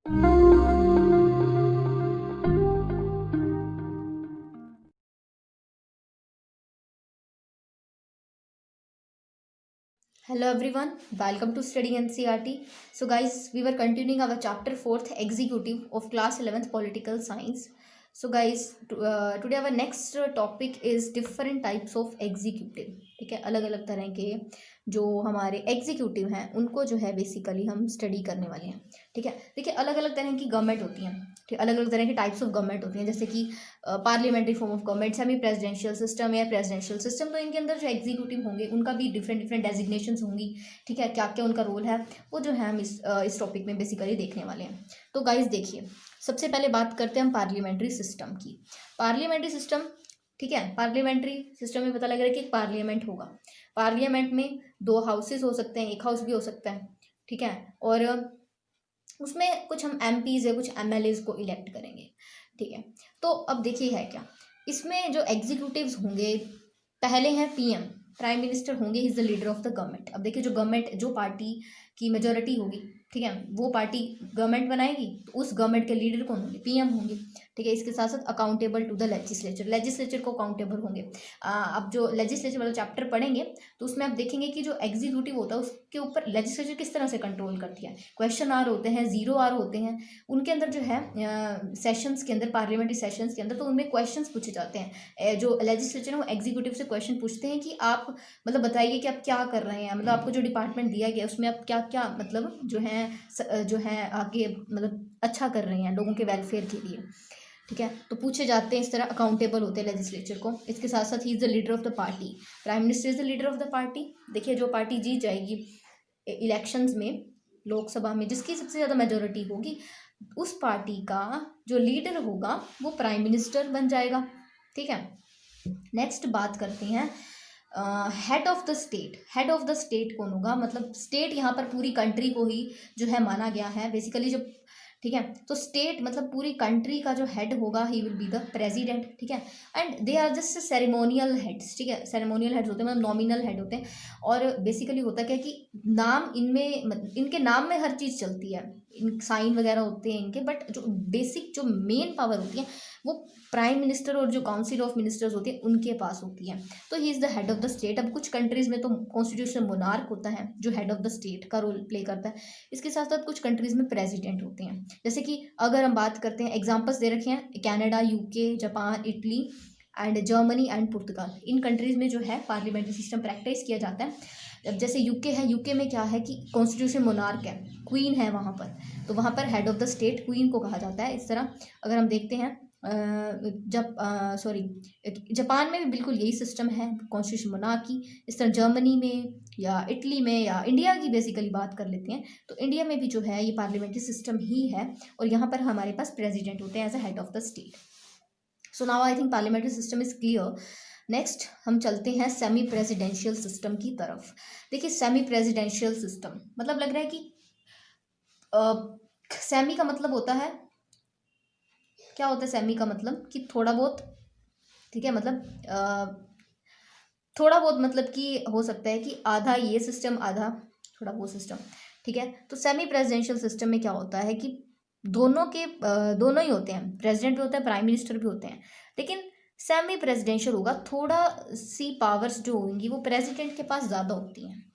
Hello everyone, welcome to Studying NCERT. So guys, we were continuing our chapter 4th executive of class 11th political science. So guys, today our next topic is different types of executive. ठीक है, अलग अलग तरह के जो हमारे executive हैं उनको जो है बेसिकली हम स्टडी करने वाले हैं। ठीक है, देखिए अलग अलग तरह की गवर्नमेंट होती हैं। ठीक, अलग अलग तरह के टाइप्स ऑफ गवर्नमेंट होती हैं, जैसे कि parliamentary form of government, semi presidential system या प्रेसिडेंशियल सिस्टम। तो इनके अंदर जो एग्जीक्यूटिव होंगे उनका भी डिफरेंट डिफरेंट डेजिग्नेशन होंगी। ठीक है, क्या क्या उनका रोल है वो जो है हम इस टॉपिक में बेसिकली देखने वाले हैं। तो गाइज देखिए, सबसे पहले बात करते हैं हम पार्लियामेंट्री सिस्टम की। पार्लियामेंट्री सिस्टम, ठीक है, पार्लियामेंट्री सिस्टम में पता लग रहा है कि एक पार्लियामेंट होगा। पार्लियामेंट में दो हाउसेस हो सकते हैं, एक हाउस भी हो सकता है। ठीक है, और उसमें कुछ हम एमपीज या कुछ एमएलएज को इलेक्ट करेंगे। ठीक है, तो अब देखिए है क्या, इसमें जो एग्जीक्यूटिव्स होंगे, पहले हैं पीएम, प्राइम मिनिस्टर होंगे, is the leader of the government. अब देखिए जो गवर्नमेंट, जो पार्टी की मेजोरिटी होगी, ठीक है, वो पार्टी गवर्नमेंट बनाएगी, तो उस गवर्नमेंट के लीडर कौन होंगे? पीएम होंगे। ठीक है, इसके साथ साथ accountable to the legislature, legislature को अकाउंटेबल होंगे। अब जो लेजिस्लेचर वाला चैप्टर पढ़ेंगे तो उसमें आप देखेंगे कि जो एग्जीक्यूटिव होता है उसके ऊपर लेजिस्लेचर किस तरह से कंट्रोल करती है। क्वेश्चन आर होते हैं, जीरो आर होते हैं, उनके अंदर जो है सेशंस के अंदर, पार्लियामेंट्री सेशंस के अंदर, तो उनमें क्वेश्चंस पूछे जाते हैं। जो लेजिस्लेचर है वो एग्जीक्यूटिव से क्वेश्चन पूछते हैं कि आप मतलब बताइए कि आप क्या कर रहे हैं, मतलब आपको जो डिपार्टमेंट दिया गया उसमें आप क्या क्या मतलब जो है आगे मतलब अच्छा कर रहे हैं लोगों के वेलफेयर के लिए। ठीक है, तो पूछे जाते हैं, इस तरह अकाउंटेबल होते हैं लेजिस्लेचर को। इसके साथ साथ he is the leader of the party, prime minister is the leader of the party. देखिए जो पार्टी जीत जाएगी इलेक्शंस में, लोकसभा में, जिसकी सबसे ज़्यादा मेजोरिटी होगी, उस पार्टी का जो लीडर होगा वो प्राइम मिनिस्टर बन जाएगा। ठीक है, नेक्स्ट बात करते हैं head of the state. Head of the state कौन होगा? मतलब स्टेट यहाँ पर पूरी कंट्री को ही जो है माना गया है बेसिकली। जब ठीक है, तो स्टेट मतलब पूरी कंट्री का जो हेड होगा he will be the president. ठीक है, and they are just ceremonial heads. ठीक है, सेरेमोनियल हेड्स होते हैं, मतलब नॉमिनल हेड होते हैं। और बेसिकली होता क्या कि नाम इनमें, इनके नाम में हर चीज़ चलती है, इन साइन वगैरह होते हैं इनके, बट जो बेसिक जो मेन पावर होती है वो प्राइम मिनिस्टर और जो काउंसिल ऑफ मिनिस्टर्स होती है उनके पास होती है। तो he is the head of the state. अब कुछ कंट्रीज़ में तो कॉन्स्टिट्यूशनल मोनार्क होता है जो हेड ऑफ द स्टेट का रोल प्ले करता है। इसके साथ साथ कुछ कंट्रीज़ में प्रेसिडेंट होते हैं। जैसे कि अगर हम बात करते हैं, एग्जाम्पल्स दे रखे हैं, Canada, UK, Japan, Italy and Germany and Portugal. In countries में जो है पार्लियामेंट्री सिस्टम प्रैक्टिस किया जाता है। अब जैसे यूके है, यूके में क्या है कि कॉन्स्टिट्यूशन मोनार्क है, क्वीन है वहाँ पर, तो वहाँ पर head of the state queen को कहा जाता है। इस तरह अगर हम देखते हैं जब जापान में भी बिल्कुल यही सिस्टम है, कॉन्स्टिट्यूशन मोनार्की। इस तरह जर्मनी में या इटली में, या इंडिया की बेसिकली बात कर लेते हैं तो इंडिया में भी जो है ये पार्लियामेंट्री सिस्टम ही है, और यहाँ पर हमारे पास प्रेसिडेंट होते हैं as a head of the state. So now I think parliamentary system is clear. Next हम चलते हैं सेमी प्रेसिडेंशियल सिस्टम की तरफ। देखिए सेमी प्रेसिडेंशियल सिस्टम मतलब लग रहा है कि सेमी का मतलब होता है, क्या होता है सेमी का मतलब कि थोड़ा बहुत। ठीक है, मतलब थोड़ा बहुत मतलब कि हो सकता है कि आधा ये सिस्टम, आधा थोड़ा वो सिस्टम। ठीक है, तो सेमी प्रेसिडेंशियल सिस्टम में क्या होता है कि दोनों ही होते हैं, प्रेसिडेंट भी होता है, प्राइम मिनिस्टर भी होते हैं, लेकिन सेमी प्रेसिडेंशियल होगा, थोड़ा सी पावर्स जो होंगी वो प्रेसिडेंट के पास ज़्यादा होती हैं।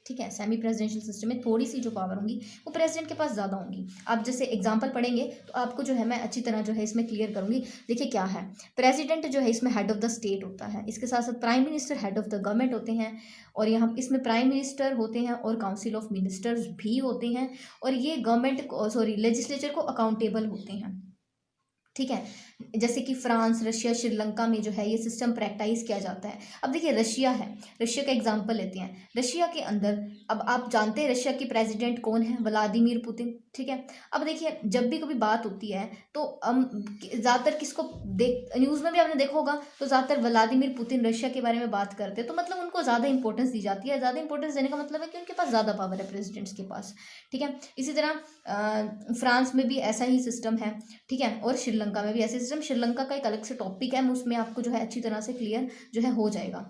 ठीक है, सेमी प्रेसिडेंशियल सिस्टम में थोड़ी सी जो पावर होंगी वो प्रेसिडेंट के पास ज़्यादा होंगी। आप जैसे एग्जांपल पढ़ेंगे तो आपको जो है मैं अच्छी तरह जो है इसमें क्लियर करूंगी। देखिए क्या है, प्रेसिडेंट जो है इसमें हेड ऑफ द स्टेट होता है, इसके साथ साथ prime minister head of the government होते हैं, और यहाँ इसमें प्राइम मिनिस्टर होते हैं और काउंसिल ऑफ मिनिस्टर्स भी होते हैं, और ये गवर्नमेंट सॉरी लेजिस्लेचर को अकाउंटेबल होते हैं। ठीक है, जैसे कि फ्रांस, रशिया, श्रीलंका में जो है ये सिस्टम प्रैक्टिस किया जाता है। अब देखिए रशिया है, रशिया का एग्जांपल लेते हैं। रशिया के अंदर, अब आप जानते हैं रशिया की प्रेसिडेंट कौन है? Vladimir Putin. ठीक है, अब देखिए जब भी कभी बात होती है तो हम ज़्यादातर किसको देख, न्यूज़ में भी आपने देखा होगा, तो ज़्यादातर व्लादिमीर पुतिन रशिया के बारे में बात करते हैं, तो मतलब उनको ज़्यादा इंपॉर्टेंस दी जाती है। ज़्यादा इंपॉर्टेंस देने का मतलब है कि उनके पास ज़्यादा पावर है प्रेसिडेंट्स के पास। ठीक है, इसी तरह फ्रांस में भी ऐसा ही सिस्टम है। ठीक है, और श्रीलंका में भी ऐसे सिस्टम। श्रीलंका का एक अलग से टॉपिक है, उसमें आपको जो है अच्छी तरह से क्लियर जो है हो जाएगा।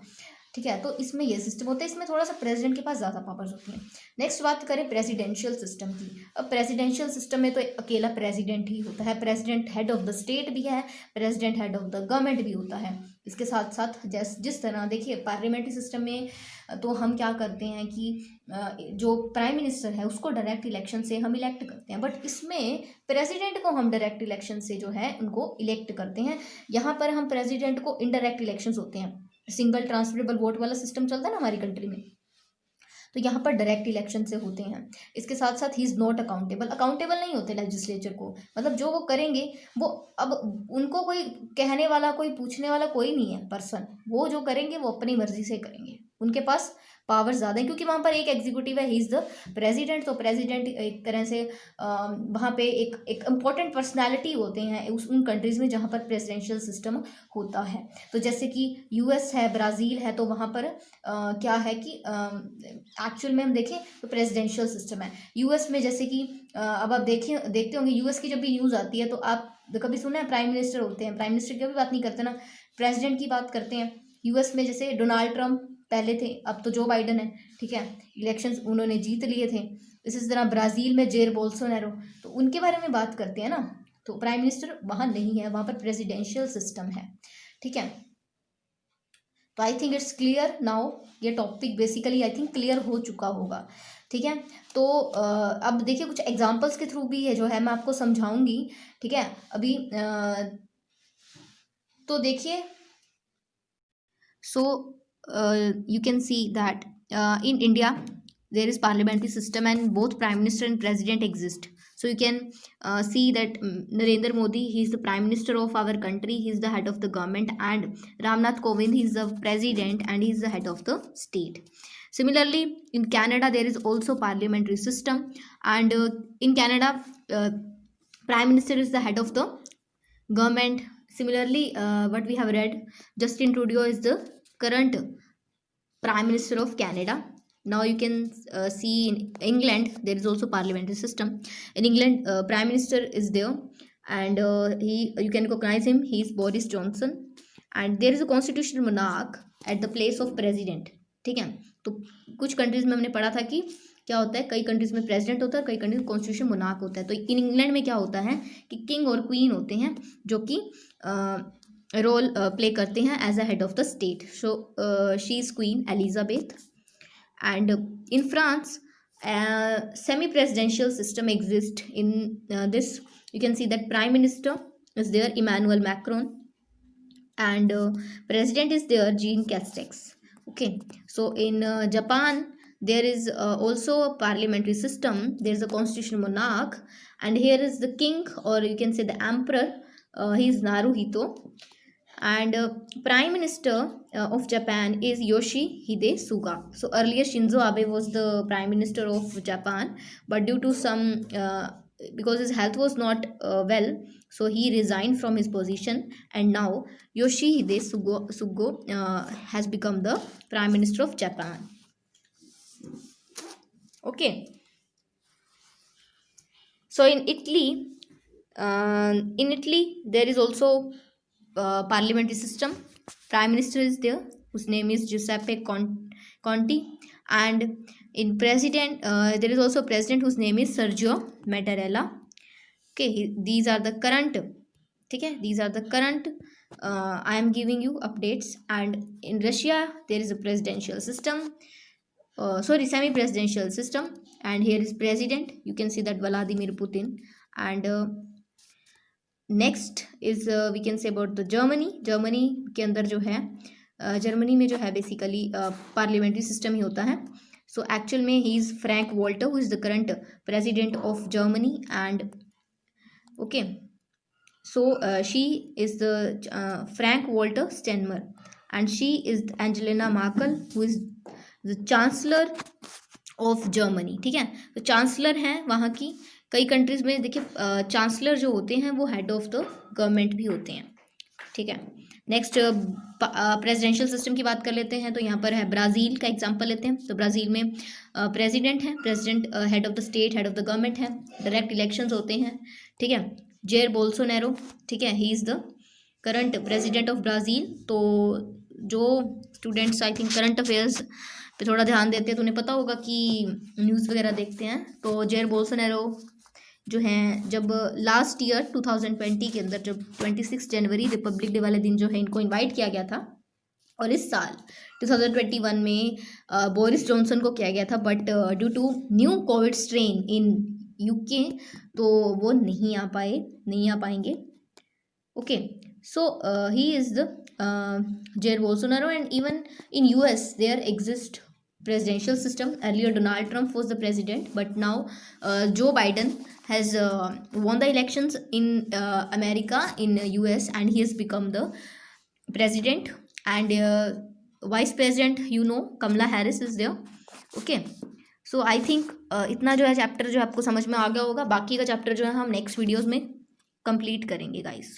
ठीक है। तो इसमें ये सिस्टम होता है, इसमें थोड़ा सा प्रेसिडेंट के पास ज़्यादा पावर्स होती हैं। नेक्स्ट बात करें प्रेसिडेंशियल सिस्टम की। अब प्रेसिडेंशियल सिस्टम में तो अकेला प्रेसिडेंट ही होता है, president head of the state भी है, president head of the government भी होता है। इसके साथ साथ जिस तरह देखिए पार्लियामेंट्री सिस्टम में तो हम क्या करते हैं कि जो प्राइम मिनिस्टर है उसको डायरेक्ट इलेक्शन से हम इलेक्ट करते हैं, बट इसमें प्रेसिडेंट को हम डायरेक्ट इलेक्शन से जो है उनको इलेक्ट करते हैं। यहाँ पर हम प्रेसिडेंट को इनडायरेक्ट इलेक्शंस होते हैं, सिंगल ट्रांसफरेबल वोट वाला सिस्टम चलता है ना हमारी कंट्री में, तो यहाँ पर डायरेक्ट इलेक्शन से होते हैं। इसके साथ साथ ही इज़ नॉट अकाउंटेबल नहीं होते लेजिस्लेचर को, मतलब जो वो करेंगे वो अब उनको कोई कहने वाला, कोई पूछने वाला कोई नहीं है पर्सन, वो जो करेंगे वो अपनी मर्जी से करेंगे, उनके पास पावर ज़्यादा है क्योंकि वहाँ पर एक एग्जीक्यूटिव है, ही इज़ द प्रेसिडेंट। तो प्रेसिडेंट एक तरह से वहाँ पे एक इम्पॉर्टेंट पर्सनैलिटी होते हैं उन कंट्रीज़ में जहाँ पर प्रेसिडेंशियल सिस्टम होता है। तो जैसे कि यूएस है, ब्राज़ील है, तो वहाँ पर क्या है कि एक्चुअल में हम देखें तो प्रेसिडेंशियल सिस्टम है। यूएस में जैसे कि अब आप देखते होंगे यूएस की जब भी न्यूज़ आती है तो आप कभी सुना है प्राइम मिनिस्टर होते हैं, प्राइम मिनिस्टर की भी बात नहीं करते ना, प्रेसिडेंट की बात करते हैं। यूएस में जैसे डोनाल्ड ट्रंप पहले थे, अब तो जो बाइडन है, ठीक है, इलेक्शंस उन्होंने जीत लिए थे। इसी तरह ब्राज़ील में जेर बोल्सोनारो, तो उनके बारे में बात करते हैं ना, तो प्राइम मिनिस्टर वहाँ नहीं है, वहाँ पर प्रेसिडेंशियल सिस्टम है, ठीक है। तो I think it's clear now, ये topic basically I think clear हो चुका होगा, ठीक है। तो अब देखिए कुछ एग्जांपल्स के थ्रू भी है जो है मैं आपको समझाऊंगी, ठीक है। अभी तो देखिए सो you can see that in India there is parliamentary system and both prime minister and president exist. So you can see that Narendra Modi, he is the prime minister of our country, he is the head of the government, and Ramnath Kovind, he is the president and he is the head of the state. Similarly in Canada there is also parliamentary system, and in Canada prime minister is the head of the government. Similarly what we have read, Justin Trudeau is the current prime minister of Canada. Now you can see in England there is also parliamentary system. In England prime minister is there, and you can recognize him, he is Boris Johnson, and there is a constitutional monarch at the place of president, ठीक है। तो कुछ countries में हमने पढ़ा था कि क्या होता है, कई कंट्रीज में प्रेसिडेंट होता है, कई कंट्रीज में कॉन्स्टिट्यूशन मोनार्क होता है। तो इन इंग्लैंड में क्या होता है कि किंग और क्वीन होते हैं जो कि रोल प्ले करते हैं as a head of the state. So she is queen Elizabeth. And in France semi presidential system exist in this, you can see that prime minister is there, Emmanuel Macron, and president is there, Jean Castex. Okay, so in Japan there is also a parliamentary system, there is a constitutional monarch, and here is the king, or you can say the emperor, he is Naruhito, and prime minister of Japan is Yoshihide Suga. So earlier Shinzo Abe was the prime minister of Japan, but due to some because his health was not well, so he resigned from his position, and now Yoshihide Sugo has become the prime minister of Japan. Okay, so in Italy there is also parliamentary system. Prime minister is there whose name is Giuseppe Conte, and in president there is also a president whose name is Sergio Mattarella. Okay, these are the current, ठीक है, these are the current I am giving you updates. And in Russia there is a presidential system, semi presidential system, and here is president, you can see that Vladimir Putin. And next is we can say about the Germany के अंदर जो है Germany में जो है basically parliamentary system ही होता है। So actual में he is Frank Walter who is the current president of Germany. And okay, so she is the Frank Walter Steinmeier, and she is Angelina Merkel who is the chancellor of Germany, ठीक है। तो chancellor हैं वहाँ की, कई countries में देखिए chancellor जो होते हैं वो हेड ऑफ द गवर्नमेंट भी होते हैं, ठीक है। नेक्स्ट प्रेसिडेंशियल सिस्टम की बात कर लेते हैं, तो यहाँ पर है ब्राज़ील का एग्जांपल लेते हैं। तो ब्राज़ील में प्रेसिडेंट है, president head of the state, head of the government है, डायरेक्ट इलेक्शंस होते हैं, ठीक है। जेर बोल्सोनारो, ठीक है, he is the current president of Brazil. तो जो students I think current affairs पे थोड़ा ध्यान देते हैं तो उन्हें पता होगा कि न्यूज़ वगैरह देखते हैं, तो जेयर बोल्सोनारो जो हैं, जब लास्ट ईयर 2020 के अंदर जब 26 जनवरी रिपब्लिक डे वाले दिन जो है इनको इनवाइट किया गया था, और इस साल 2021 में बोरिस जॉनसन को किया गया था, but due to new COVID strain in UK तो वो नहीं आ पाएंगे. Okay, so he is the Jair Bolsonaro, and even in US there exists presidential system. Earlier Donald Trump was the president, but now Joe Biden has won the elections in America, in US, and he has become the president. And vice president, Kamala Harris is there. Okay, so I think इतना जो है chapter जो आपको समझ में आ गया होगा. बाकी का चैप्टर जो है हम नेक्स्ट वीडियोज़ में कंप्लीट करेंगे गाइस.